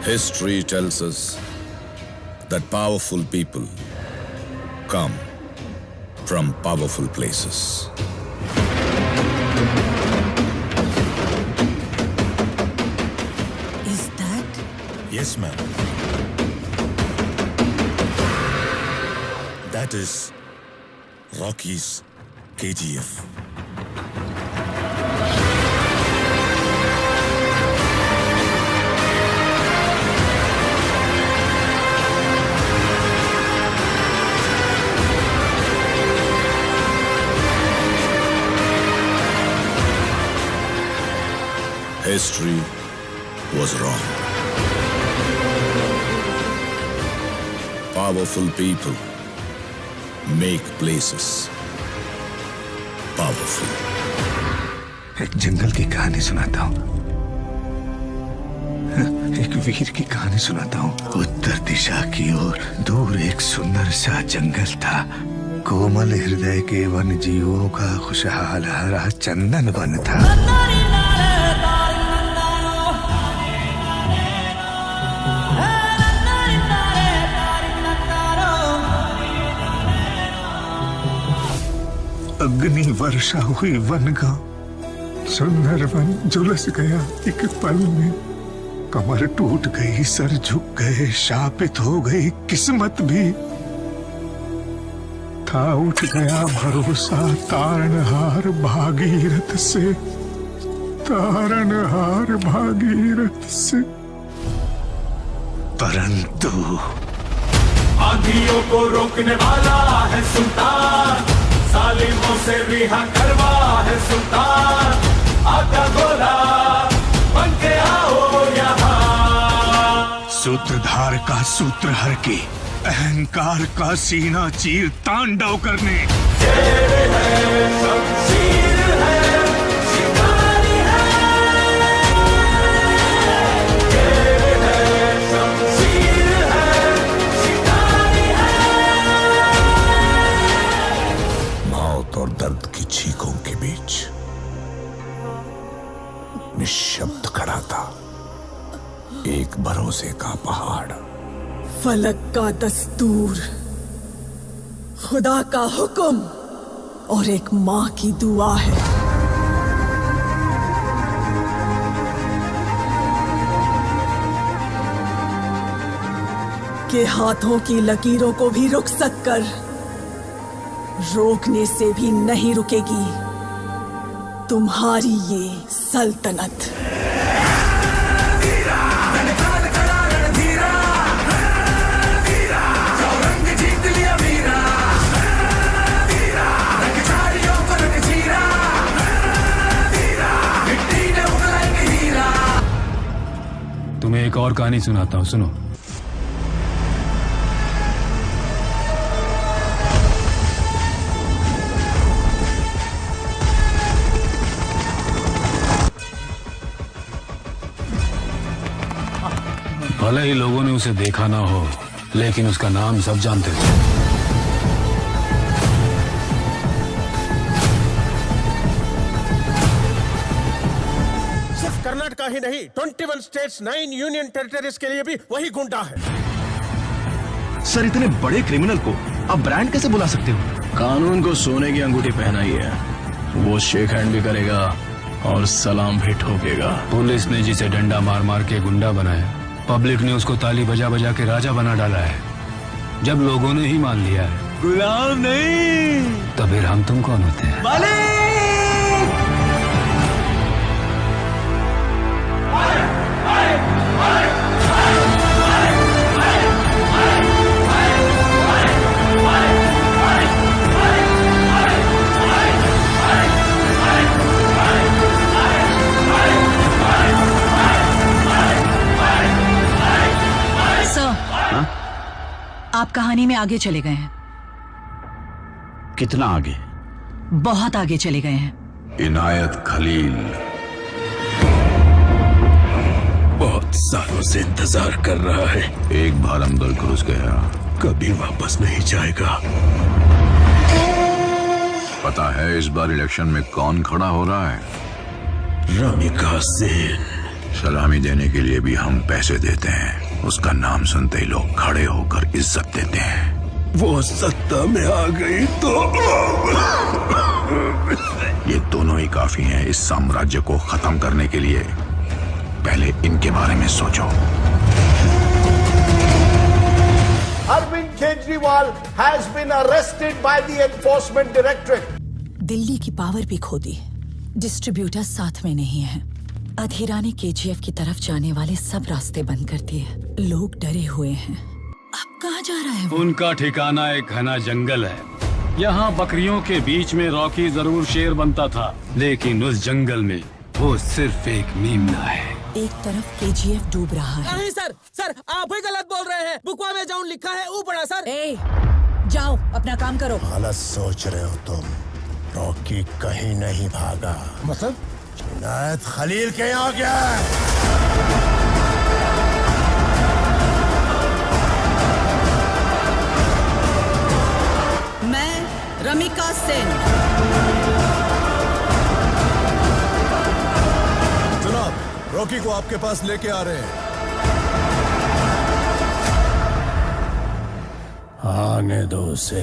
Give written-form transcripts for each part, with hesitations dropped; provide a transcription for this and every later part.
History tells us that powerful people come from powerful places. Is that? Yes, ma'am. That is Rocky's KGF. History was wrong. Powerful people make places powerful. एक जंगल की कहानी सुनाता हूँ। एक वीर की कहानी सुनाता हूँ। उत्तर दिशा की ओर दूर एक सुंदर सा जंगल था। कोमल हृदय के वन जीवों का खुशहाल हरा चंदन वन था। अग्नि वर्षा हुई वन का सुंदर वन झुलस गया एक पल में। कमर टूट गई, सर झुक गए, शापित हो गई किस्मत भी। था उठ गया भरोसा तारणहार भागीरथ से, तारणहार भागीरथ से। परंतु आंधियों को रोकने वाला है सुल्तान, सालिमों से रिहा करवा है सुल्तान। आका गोला बन के आओ यहाँ। सूत्रधार का सूत्र हर के, अहंकार का सीना चीर तांडव करने। शेर है शमशीर है शिकारी है, शेर है शमशीर है शिकारी है। मौत और दर्द की चीखों के बीच निशब्द खड़ा था एक भरोसे का पहाड़। फलक का दस्तूर, खुदा का हुक्म और एक माँ की दुआ है। के हाथों की लकीरों को भी रुखसत कर, रोकने से भी नहीं रुकेगी तुम्हारी ये सल्तनत। तुम्हें एक और कहानी सुनाता हूँ, सुनो। भले ही लोगों ने उसे देखा ना हो, लेकिन उसका नाम सब जानते थे। सिर्फ कर्नाटका ही नहीं, 21 स्टेट्स, 9 यूनियन टेरिटरीज के लिए भी वही गुंडा है। सर, इतने बड़े क्रिमिनल को आप ब्रांड कैसे बुला सकते हो? कानून को सोने की अंगूठी पहनाई है, वो शेक हैंड भी करेगा और सलाम भी ठोकेगा। पुलिस ने जिसे डंडा मार मार के गुंडा बनाया, पब्लिक ने उसको ताली बजा बजा के राजा बना डाला है। जब लोगों ने ही मान लिया है गुलाम नहीं, तो फिर हम तुम कौन होते हैं? आप कहानी में आगे चले गए हैं। कितना आगे? बहुत आगे चले गए हैं। इनायत खलील बहुत सालों से इंतजार कर रहा है। एक बार अंदर घुस गया, कभी वापस नहीं जाएगा। पता है इस बार इलेक्शन में कौन खड़ा हो रहा है? रमिका सेन। सलामी देने के लिए भी हम पैसे देते हैं। उसका नाम सुनते ही लोग खड़े होकर इज्जत देते हैं। वो सत्ता में आ गई तो ये दोनों ही काफी हैं इस साम्राज्य को खत्म करने के लिए। पहले इनके बारे में सोचो। Arvind Kejriwal has been arrested by the Enforcement Directorate. Delhi की पावर भी खो दी, डिस्ट्रीब्यूटर साथ में नहीं है। अधीरा ने केजीएफ की तरफ जाने वाले सब रास्ते बंद कर दिए। लोग डरे हुए हैं। अब कहाँ जा रहा है वो? उनका ठिकाना एक घना जंगल है। यहाँ बकरियों के बीच में रॉकी जरूर शेर बनता था, लेकिन उस जंगल में वो सिर्फ एक मीमना है। एक तरफ केजीएफ डूब रहा है। नहीं सर, सर आप ही गलत बोल रहे हैं। बुकवा में जाऊन लिखा है ऊपड़ा सर। ए, जाओ अपना काम करो। गलत सोच रहे हो तुम। रॉकी कहीं नहीं भागा। मतलब इनायत खलील के यहाँ गया है। मैं रमिका सेन। जनाब, रॉकी को आपके पास लेके आ रहे हैं। आने दो उसे।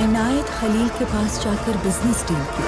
इनायत खलील के पास जाकर बिजनेस डील की।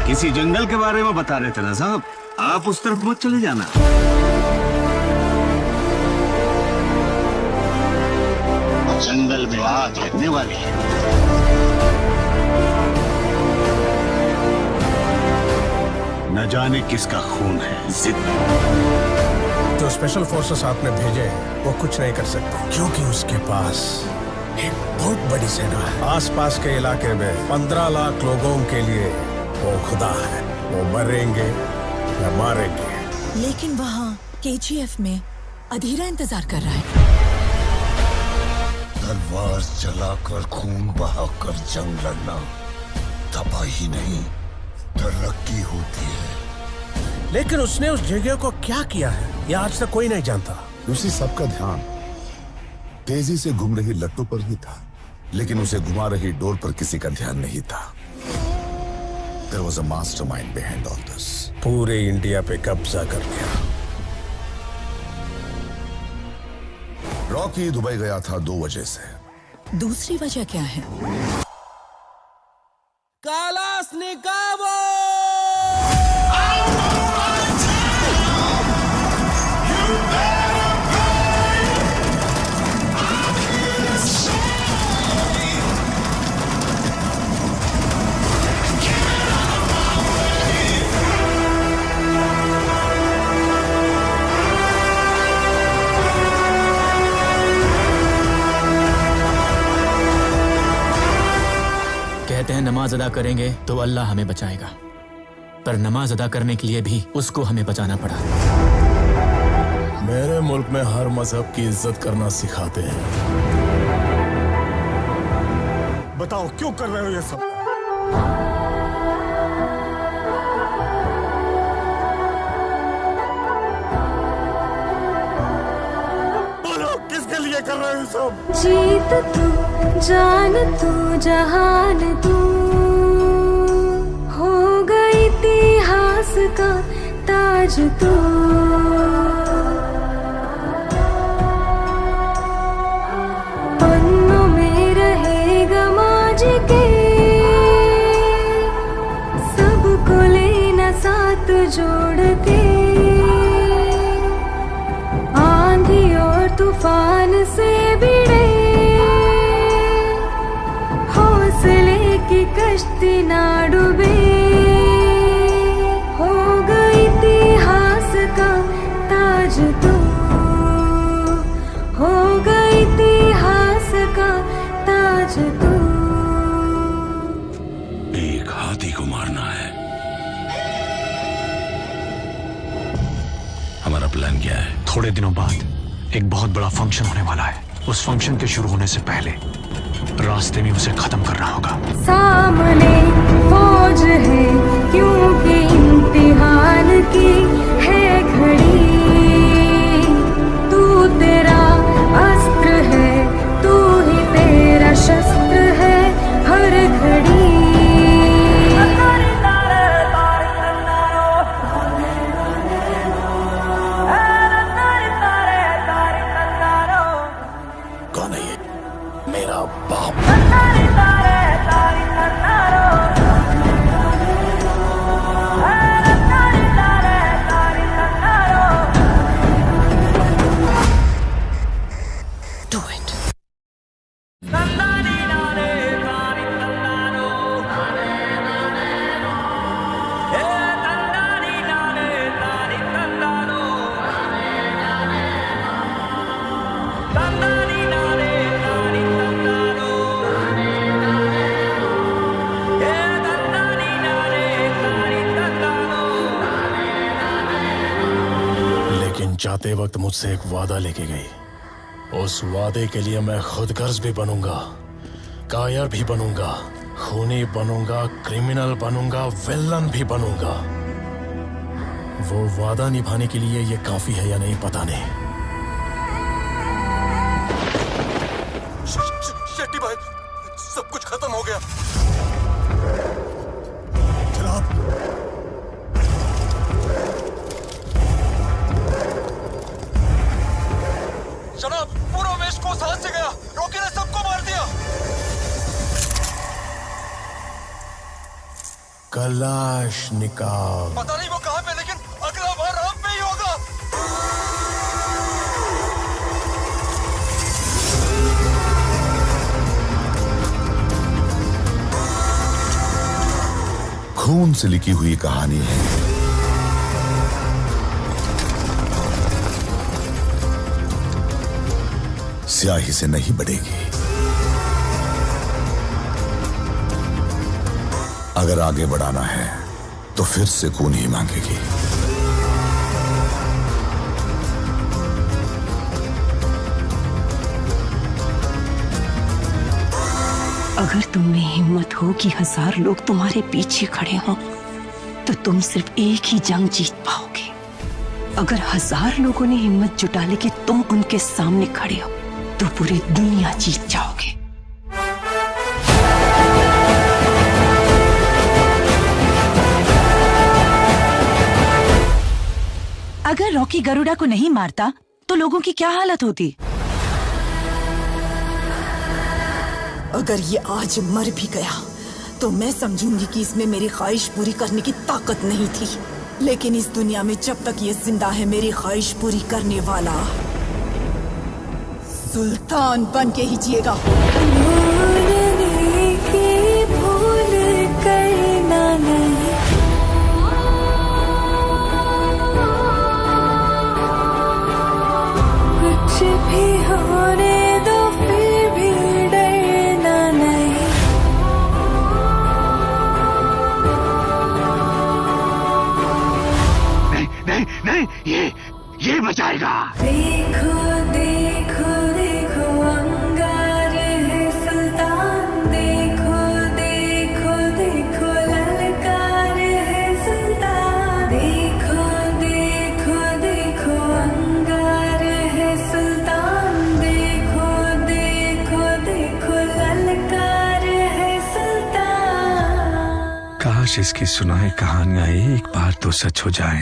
किसी जंगल के बारे में बता रहे थे ना साहब, आप उस तरफ मत चले जाना। जंगल में आग लगने वाली है। न जाने किसका खून है। जिद जो स्पेशल फोर्सेस आपने भेजे वो कुछ नहीं कर सकते, क्योंकि उसके पास एक बहुत बड़ी सेना है। आसपास के इलाके में 15 लाख लोगों के लिए वो खुदा है। वो मरेंगे या मारेंगे। लेकिन वहाँ केजीएफ में अधीरा इंतजार कर रहा है। तलवार चलाकर खून बहाकर जंग लड़ना तबाही नहीं, तरक्की होती है। लेकिन उसने उस जगह को क्या किया है ये आज तक कोई नहीं जानता। उसी सबका ध्यान तेजी से घूम रही लट्टू पर ही था, लेकिन उसे घुमा रही डोर पर किसी का ध्यान नहीं था। There was a mastermind behind all this. पूरे इंडिया पे कब्जा कर लिया। रॉकी दुबई गया था 2 वजह से। दूसरी वजह क्या है? कालास्निकोव! कहते हैं नमाज अदा करेंगे तो अल्लाह हमें बचाएगा, पर नमाज अदा करने के लिए भी उसको हमें बचाना पड़ा। मेरे मुल्क में हर मजहब की इज्जत करना सिखाते हैं। बताओ क्यों कर रहे हो ये सब? बोलो किसके लिए कर रहे हो ये सब? जीत तू, जान तू, जहान तू, हो गई इतिहास का ताज तू। पन्नों में रहेगा माज के, सबको लेना साथ जोड़ के। आंधी और तूफान से भिड़े हौसले की कश्ती ना डूबे। हो गई इतिहास का ताज तू, हो गई इतिहास का ताज तू। एक हाथी को मारना है। हमारा प्लान क्या है? थोड़े दिनों बाद एक बहुत बड़ा फंक्शन होने वाला है। उस फंक्शन के शुरू होने से पहले रास्ते में उसे खत्म करना होगा। सामने फौज है क्योंकि इम्तिहान की है जाते वक्त मुझसे एक वादा लेके गई। उस वादे के लिए मैं खुद गर्ज भी बनूंगा, कायर भी बनूंगा, खूनी बनूंगा, क्रिमिनल बनूंगा, विलन भी बनूंगा। वो वादा निभाने के लिए ये काफी है या नहीं पता नहीं। शेट्टी भाई, सब कुछ खत्म हो गया। जनाब, जनाब, पूरा वेस्ट कोस्ट हाथ से गया। रॉकी ने सबको मार दिया। कलाशनिकोव। पता नहीं वो कहाँ पे, लेकिन अगला बार हम पे ही होगा। खून से लिखी हुई कहानी है। स्याही से नहीं बढ़ेगी। अगर आगे बढ़ाना है तो फिर से खून ही मांगेगी। अगर तुम में हिम्मत हो कि 1000 लोग तुम्हारे पीछे खड़े हों, तो तुम सिर्फ एक ही जंग जीत पाओगे। अगर 1000 लोगों ने हिम्मत जुटा ली कि तुम उनके सामने खड़े हो, तो पूरी दुनिया जीत जाओगे। अगर रॉकी गरुड़ा को नहीं मारता तो लोगों की क्या हालत होती? अगर ये आज मर भी गया तो मैं समझूंगी कि इसमें मेरी ख्वाहिश पूरी करने की ताकत नहीं थी। लेकिन इस दुनिया में जब तक ये जिंदा है, मेरी ख्वाहिश पूरी करने वाला सुल्तान बन के ही जिएगा। कुछ भी होने दो, फिर भी डरना नहीं। नहीं नहीं, ये बचाएगा। देखो देखो देखो, अंगार है सुल्तान। देखो देखो देखो, ललकार है सुल्तान। देखो देखो देखो, अंगार है सुल्तान। देखो देखो देखो, ललकार है सुल्तान। काश इसकी सुनाई कहानियां एक बार तो सच हो जाएं।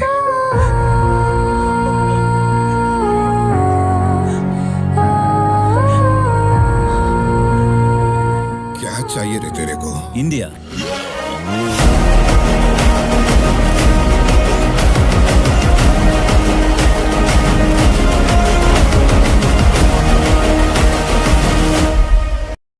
क्या चाहिए रे तेरे को? इंडिया।